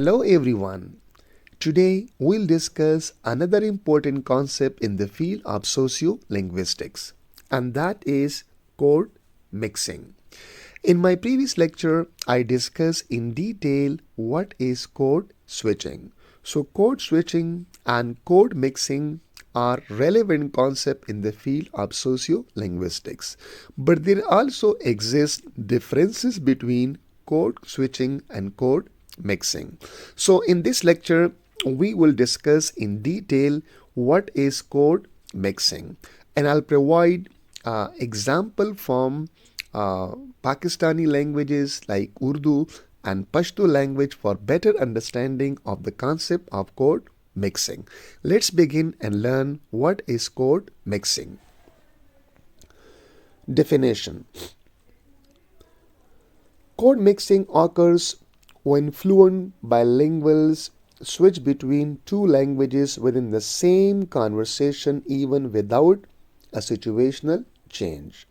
Hello everyone. Today we'll discuss another important concept in the field of sociolinguistics, and that is code mixing. In my previous lecture, I discussed in detail what is code switching. So code switching and code mixing are relevant concepts in the field of sociolinguistics. But there also exist differences between code switching and code mixing. So in this lecture, we will discuss in detail what is code mixing, and I'll provide example from Pakistani languages like Urdu and Pashto language for better understanding of the concept of code mixing. Let's begin and learn what is code mixing. Definition. Code mixing occurs when fluent bilinguals switch between two languages within the same conversation even without a situational change.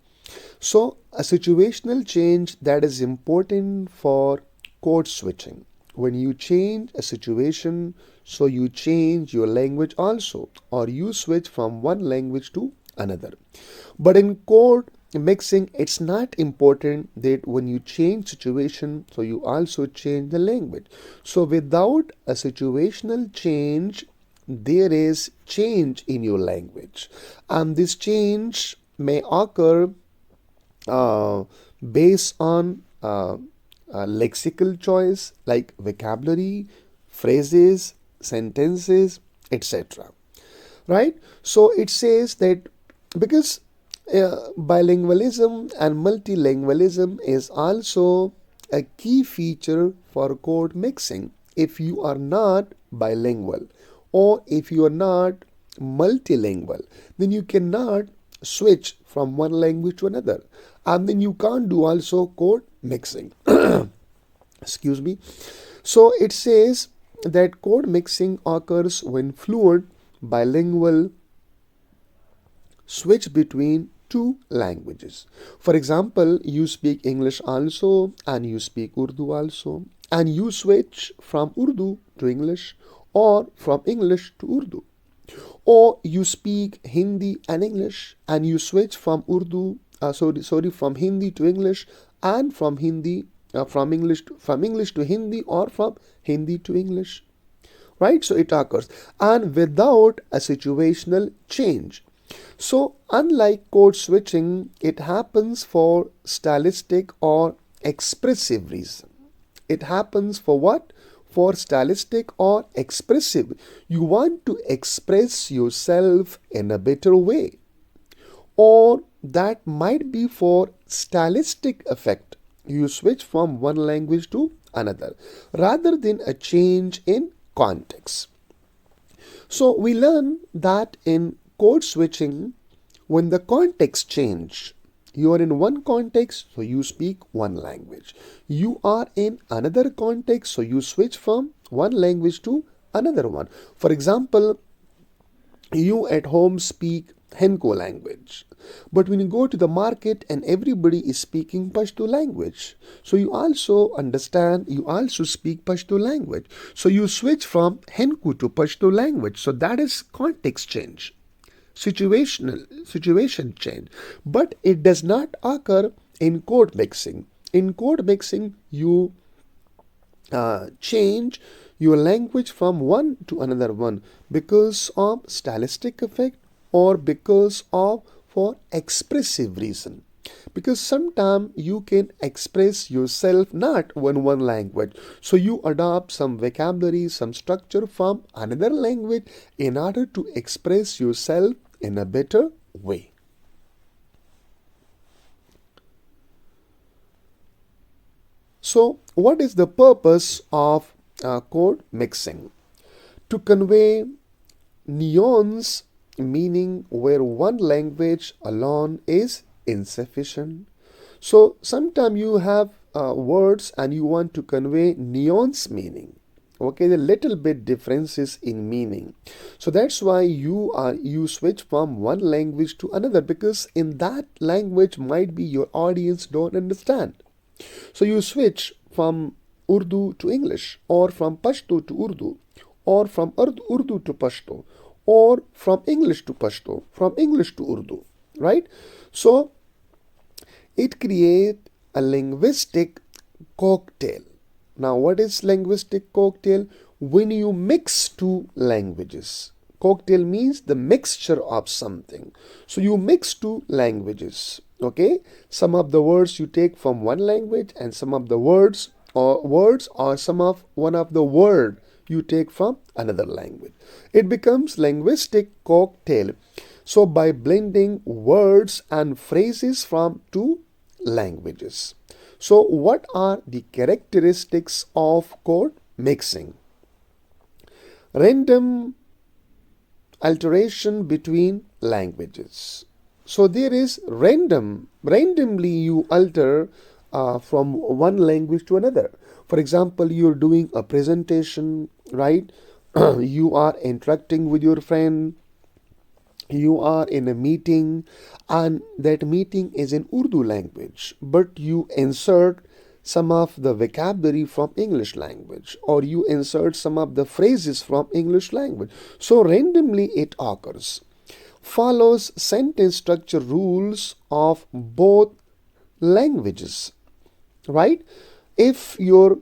So, a situational change that is important for code switching. When you change a situation, so you change your language also, or you switch from one language to another. But in code mixing, it's not important that when you change situation, so you also change the language. So without a situational change, there is change in your language, and this change may occur based on lexical choice like vocabulary, phrases, sentences, etc. Right? So it says that because bilingualism and multilingualism is also a key feature for code mixing. If you are not bilingual or if you are not multilingual, then you cannot switch from one language to another, and then you can't do also code mixing. Excuse me. So it says that code mixing occurs when fluent bilingual switch between two languages. For example, you speak English also and you speak Urdu also, and you switch from Urdu to English or from English to Urdu. Or you speak Hindi and English and you switch from from Hindi to English, and from English to Hindi, or from Hindi to English. Right? So it occurs and without a situational change. So unlike code switching, it happens for stylistic or expressive reason. It happens for what? For stylistic or expressive. You want to express yourself in a better way. Or that might be for stylistic effect. You switch from one language to another rather than a change in context. So we learn that in code switching, when the context change, you are in one context, so you speak one language. You are in another context, so you switch from one language to another one. For example, you at home speak Henko language, but when you go to the market and everybody is speaking Pashto language, so you also understand, you also speak Pashto language. So you switch from Henko to Pashto language. So that is context change, situation change. But it does not occur in code mixing. In code mixing, you change your language from one to another one because of stylistic effect or because of for expressive reason. Because sometimes you can express yourself not in one language, so you adopt some vocabulary, some structure from another language in order to express yourself in a better way. So what is the purpose of code mixing? To convey nuance meaning where one language alone is insufficient. So sometimes you have words and you want to convey nuance meaning. Okay, the little bit differences in meaning. So that's why you switch from one language to another, because in that language might be your audience don't understand. So you switch from Urdu to English, or from Pashto to Urdu, or from Urdu to Pashto, or from English to Pashto, from English to Urdu, right? So it creates a linguistic cocktail. Now, what is linguistic cocktail? When you mix two languages. Cocktail means the mixture of something. So you mix two languages. Okay, some of the words you take from one language, and some of the words or some of one of the word you take from another language. It becomes linguistic cocktail. So by blending words and phrases from two languages. So what are the characteristics of code mixing? Random alteration between languages. So there is randomly you alter from one language to another. For example, you're doing a presentation, right? You are interacting with your friend, you are in a meeting, and that meeting is in Urdu language, but you insert some of the vocabulary from English language, or you insert some of the phrases from English language. So randomly it occurs. Follows sentence structure rules of both languages, right? If your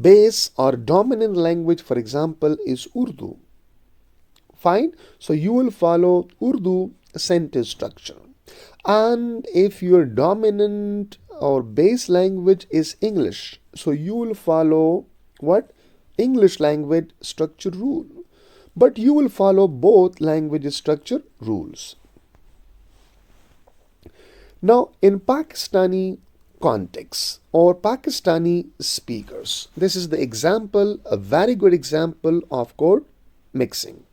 base or dominant language, for example, is Urdu, fine, so you will follow Urdu sentence structure. And if your dominant or base language is English, so you will follow what? English language structure rule. But you will follow both language structure rules. Now, in Pakistani context or Pakistani speakers, this is the example, a very good example of code mixing.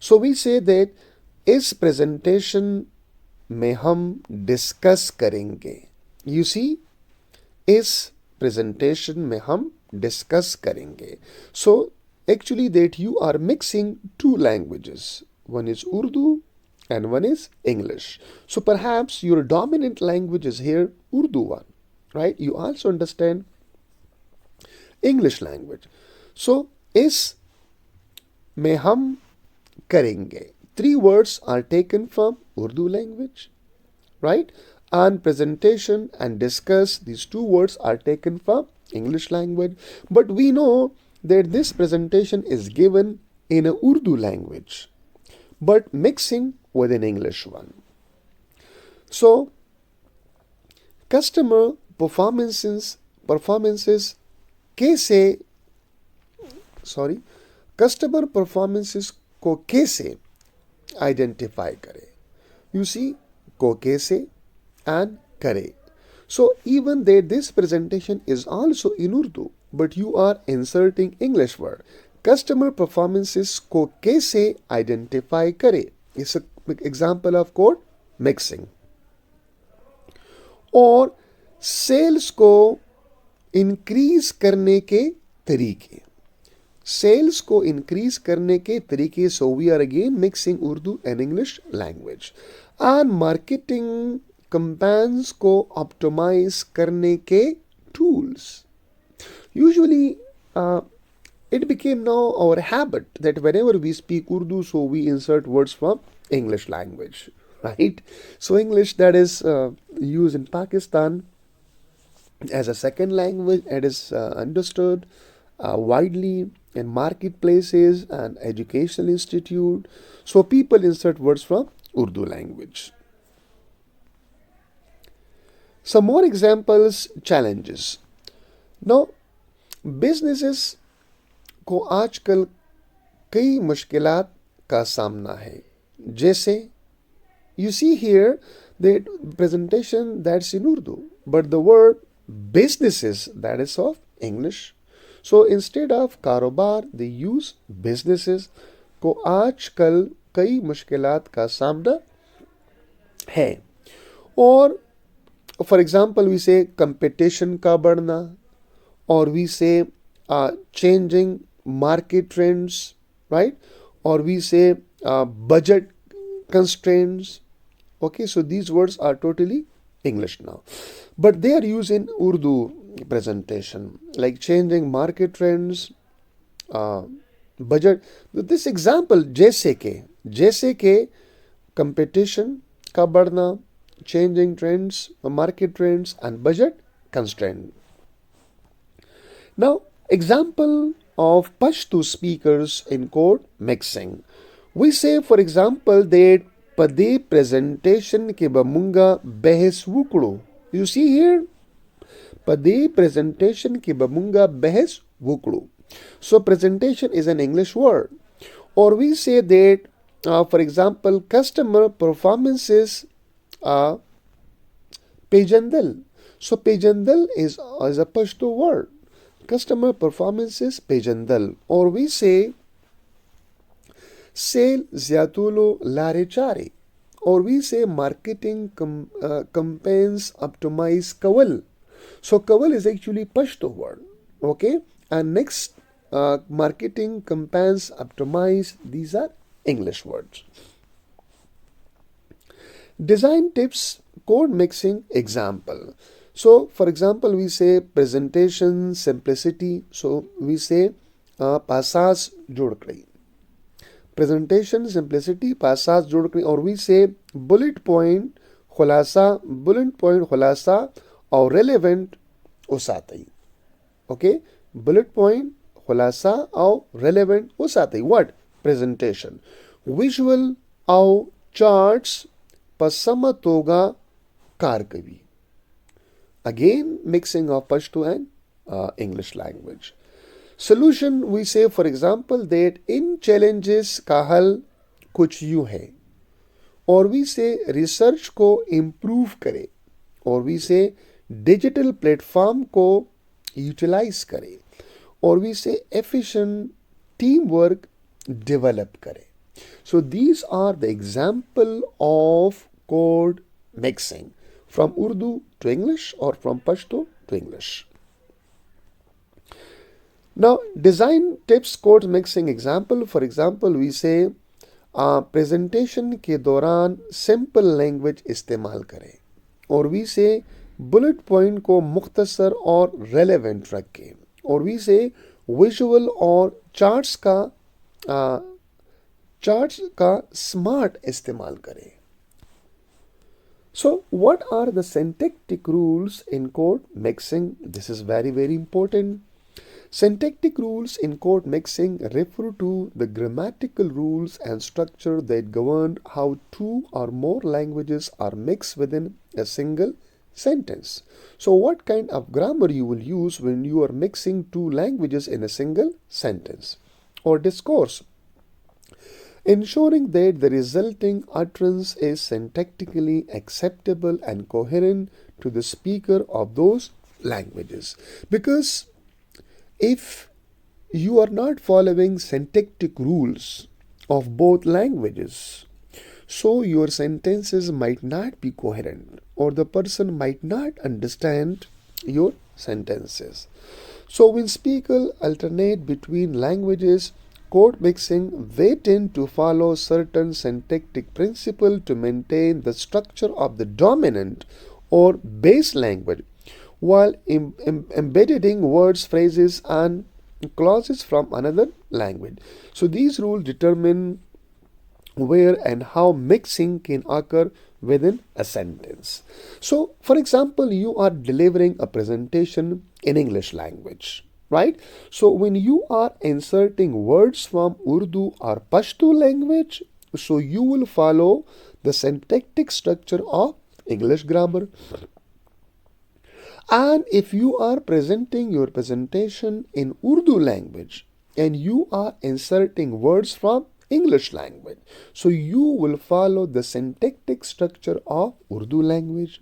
So we say that इस presentation में हम discuss करेंगे. You see, इस presentation में हम discuss करेंगे. So actually that you are mixing two languages. One is Urdu and one is English. So perhaps your dominant language is here Urdu one, right? You also understand English language. So इस में हम करेंगे. Three words are taken from Urdu language, right? And presentation and discuss, these two words are taken from English language. But we know that this presentation is given in a Urdu language, but mixing with an English one. So, customer performances customer performances को कैसे identify करे? You see, को कैसे and करे. So even that this presentation is also in Urdu, but you are inserting English word. Customer performances को कैसे identify करे? It's an example of code mixing. और sales को increase करने के तरीके. Sales को increase करने के तरीके. So we are again mixing Urdu and English language. And marketing campaigns को optimize करने के tools. Usually it became now our habit that whenever we speak Urdu, so we insert words from English language, right? So English that is used in Pakistan as a second language, it is understood widely in marketplaces and educational institute. So people insert words from Urdu language. Some more examples, challenges. Now, businesses को आजकल कई मुश्किलात का सामना है. जैसे, you see here the presentation that's in Urdu, but the word businesses that is of English. So instead of कारोबार, they use businesses. को आजकल कई मुश्किलात का सामना है. और for example, we say competition का बढ़ना, or we say changing market trends, right? Or we say budget constraints. Okay, so these words are totally English now, but they are used in Urdu presentation, like changing market trends, uh, budget. This example, जैसे के competition का बढ़ना, changing trends, market trends, and budget constraint. Now, example of Pashto speakers in code mixing. We say, for example, that pade presentation ke bamunga behes wuklo. You see here, pade presentation ke bamunga behes wuklo. So presentation is an English word. Or we say that, for example, customer performances uh, pejandal. So pejandal is a Pashto word. Customer performances pejandal. Or we say sale zyatulo lare chare. Or we say marketing campaigns optimize kawal. So kawal is actually Pashto word. Okay. And next, marketing campaigns optimize. These are English words. Design tips, code mixing example. So, for example, we say presentation simplicity. So, we say pasas जोड़ करी. Presentation simplicity pasas जोड़ करी. Or we say bullet point खुलासा और relevant उस आते ही. Okay, bullet point खुलासा और relevant उस आते ही. What? Presentation. Visual और charts पसमत होगा कार कभी. Again, mixing of Pashto and English language. Solution, we say, for example, that in challenges का हल कुछ यूं है. Or we say research को improve करे. Or we say digital platform को utilize करे. Or we say efficient teamwork develop करे. So these are the example of code mixing from Urdu to English or from Pashto to English. Now, design tips code mixing example. For example, we say presentation के दौरान simple language इस्तेमाल करें. Or we say bullet point को मुख्तसर और relevant रखें. Or we say visual और charts का smart इस्तेमाल करें. So, what are the syntactic rules in code mixing? This is very, very important. Syntactic rules in code mixing refer to the grammatical rules and structure that govern how two or more languages are mixed within a single sentence. So, what kind of grammar you will use when you are mixing two languages in a single sentence or discourse? Ensuring that the resulting utterance is syntactically acceptable and coherent to the speaker of those languages. Because if you are not following syntactic rules of both languages, so your sentences might not be coherent or the person might not understand your sentences. So when speakers alternate between languages, code mixing, they tend to follow certain syntactic principle to maintain the structure of the dominant or base language while embedding words, phrases, and clauses from another language. So these rules determine where and how mixing can occur within a sentence. So, for example, you are delivering a presentation in English language. Right? So when you are inserting words from Urdu or Pashto language, so you will follow the syntactic structure of English grammar. And if you are presenting your presentation in Urdu language and you are inserting words from English language, so you will follow the syntactic structure of Urdu language.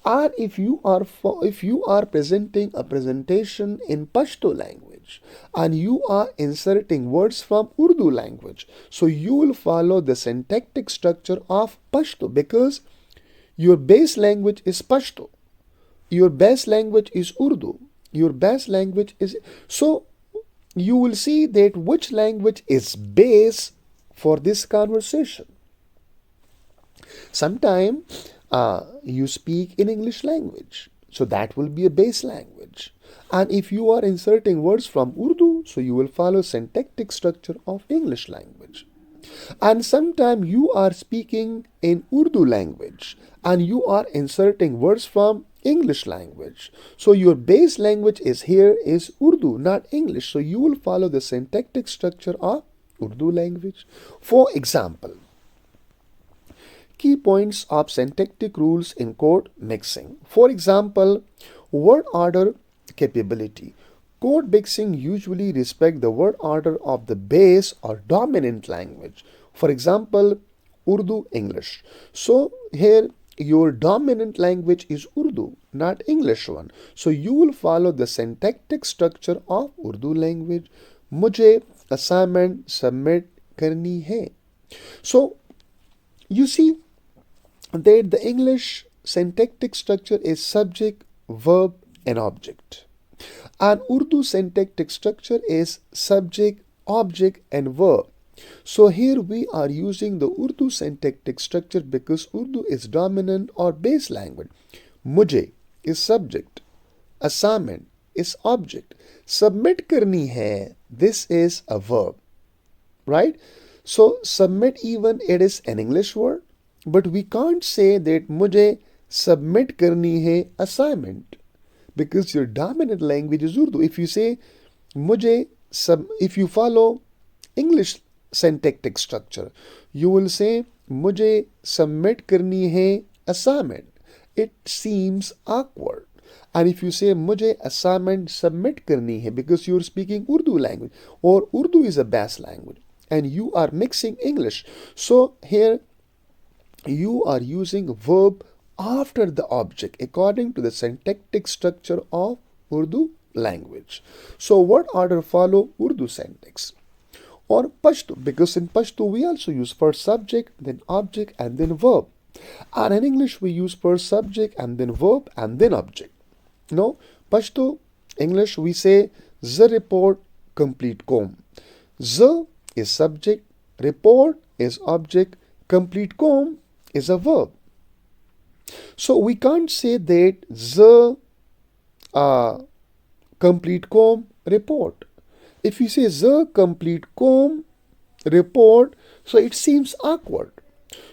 Or if you are presenting a presentation in Pashto language and you are inserting words from Urdu language, so you will follow the syntactic structure of Pashto because your base language is Pashto. Your base language is Urdu. Your base language is... So you will see that which language is base for this conversation. Sometimes you speak in English language so that will be a base language. And if you are inserting words from Urdu, so you will follow syntactic structure of English language. And sometimes you are speaking in Urdu language and you are inserting words from English language. So your base language is here is Urdu, not English. So you will follow the syntactic structure of Urdu language. For example, key points of syntactic rules in code mixing. For example, word order capability. Code mixing usually respect the word order of the base or dominant language. For example, Urdu, English. So here your dominant language is Urdu, not English one. So you will follow the syntactic structure of Urdu language. मुझे assignment submit करनी है. So you see that the English syntactic structure is subject, verb, and object. And Urdu syntactic structure is subject, object, and verb. So here we are using the Urdu syntactic structure because Urdu is dominant or base language. मुझे is subject, assignment is object, submit करनी है, this is a verb, right? So submit, even it is an English word, but we can't say that मुझे submit करनी है assignment because your dominant language is Urdu. If you say मुझे if you follow English syntactic structure, you will say मुझे submit करनी है assignment. It seems awkward. And if you say मुझे assignment submit करनी है because you're speaking Urdu language or Urdu is a base language and you are mixing English. So here you are using verb after the object according to the syntactic structure of Urdu language. So what order follow Urdu syntax? Or Pashto, because in Pashto we also use first subject, then object, and then verb. And in English we use first subject and then verb and then object. No, Pashto, English we say the report complete com. The is subject, report is object, complete com is a verb. So we can't say that the complete com report. If you say the complete com report, so it seems awkward.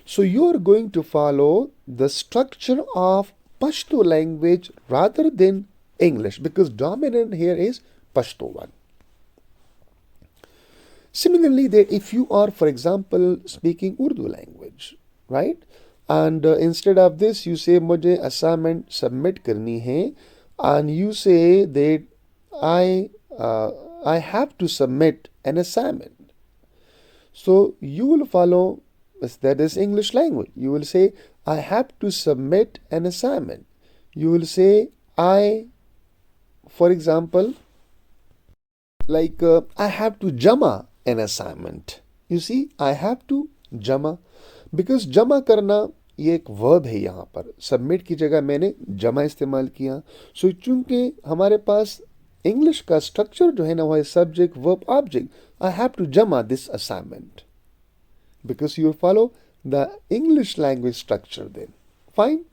So you are going to follow the structure of Pashto language rather than English because dominant here is Pashto one. Similarly, that if you are, for example, speaking Urdu language, right? And instead of this, you say मुझे assignment submit करनी है, and you say that I have to submit an assignment. So you will follow, that is English language. You will say I have to submit an assignment. You will say for example, like I have to jama an assignment. You see, I have to jama because jama करना ये एक verb है यहाँ पर. Submit की जगह मैंने जमा इस्तेमाल किया. सो चूंकि हमारे पास इंग्लिश का स्ट्रक्चर जो है ना वो है subject verb object. I have to जमा this assignment because you follow the English language structure then. Fine.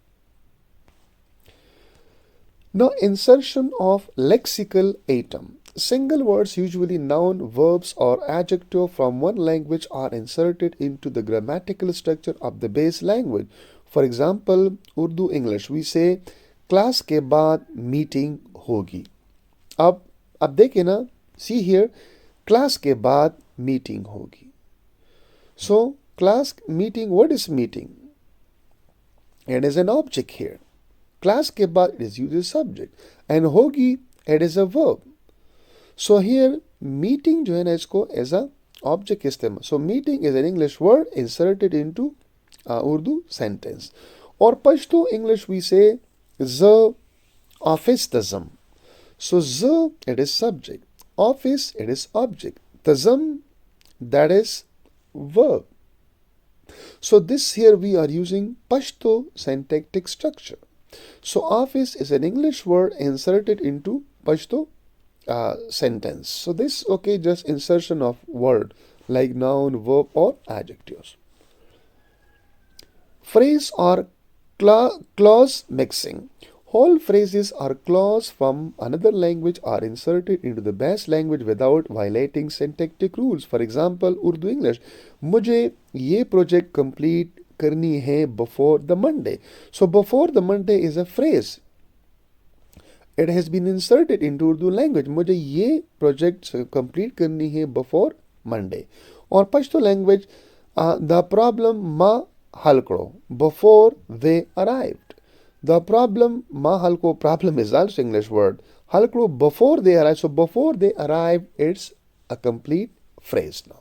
Now insertion of lexical atom. Single words, usually noun, verbs or adjective from one language are inserted into the grammatical structure of the base language. For example, Urdu, English, we say class के बाद meeting होगी. अब देखें ना, see here, class के बाद meeting होगी. So, class meeting, what is meeting? It is an object here. Class के बाद, it is used as subject. And होगी, it is a verb. So here, meeting जो है ना इसको as a object इस्तेमाल. So, meeting is an English word inserted into Urdu sentence. Or Pashto English we say the office tazam. So, the, it is subject. Office, it is object. Tazam, that is verb. So this here we are using Pashto syntactic structure. So office is an English word inserted into Pashto sentence. So this, okay, just insertion of word like noun, verb or adjectives. Phrase or clause mixing. Whole phrases or clause from another language are inserted into the base language without violating syntactic rules. For example, Urdu English. मुझे ये project complete करनी है before the Monday. So before the Monday is a phrase. It has been inserted into Urdu language. मुझे ये project complete करनी है before Monday. Or Pashto language, the problem ma हल करो before they arrived. The problem ma hal ko, problem is also English word. Hal karo before they arrive. So before they arrive, it's a complete phrase now.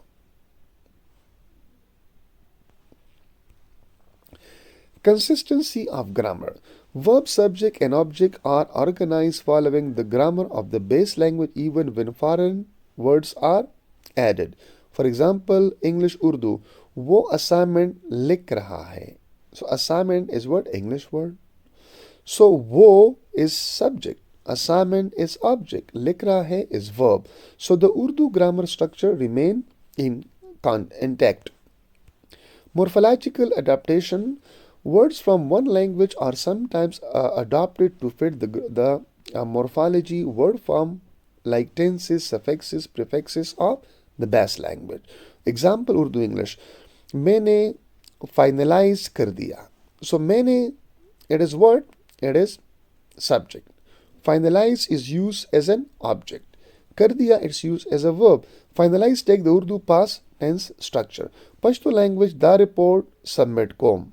Consistency of grammar. Verb, subject and object are organized following the grammar of the base language even when foreign words are added. For example, English Urdu. वो assignment लिख रहा है. So assignment is what? English word. So wo is subject, assignment is object, लिख रहा है is verb. So the Urdu grammar structure remain intact. Morphological adaptation. Words from one language are sometimes adopted to fit the morphology word form like tenses, suffixes, prefixes of the base language. Example Urdu English. मैंने finalize कर दिया. So मैंने, it is what? It is subject. Finalize is used as an object. Kar diya is used as a verb. Finalize take the Urdu past tense structure. Pashto language, da report, submit com.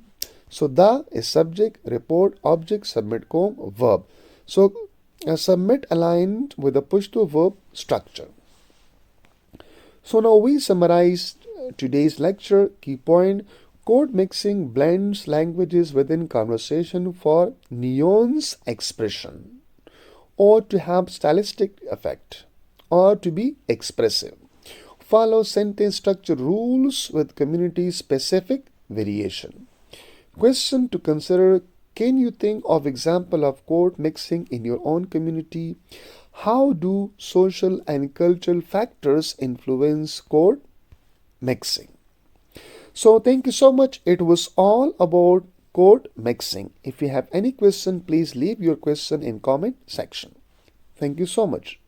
So da is subject, report, object, submit com, verb. So submit aligned with the Pashto verb structure. So now we summarize today's lecture. Key point. Code mixing blends languages within conversation for nuance expression, or to have stylistic effect, or to be expressive. Follow sentence structure rules with community-specific variation. Question to consider. Can you think of example of code mixing in your own community? How do social and cultural factors influence code mixing? So thank you so much. It was all about code mixing. If you have any question, please leave your question in comment section. Thank you so much.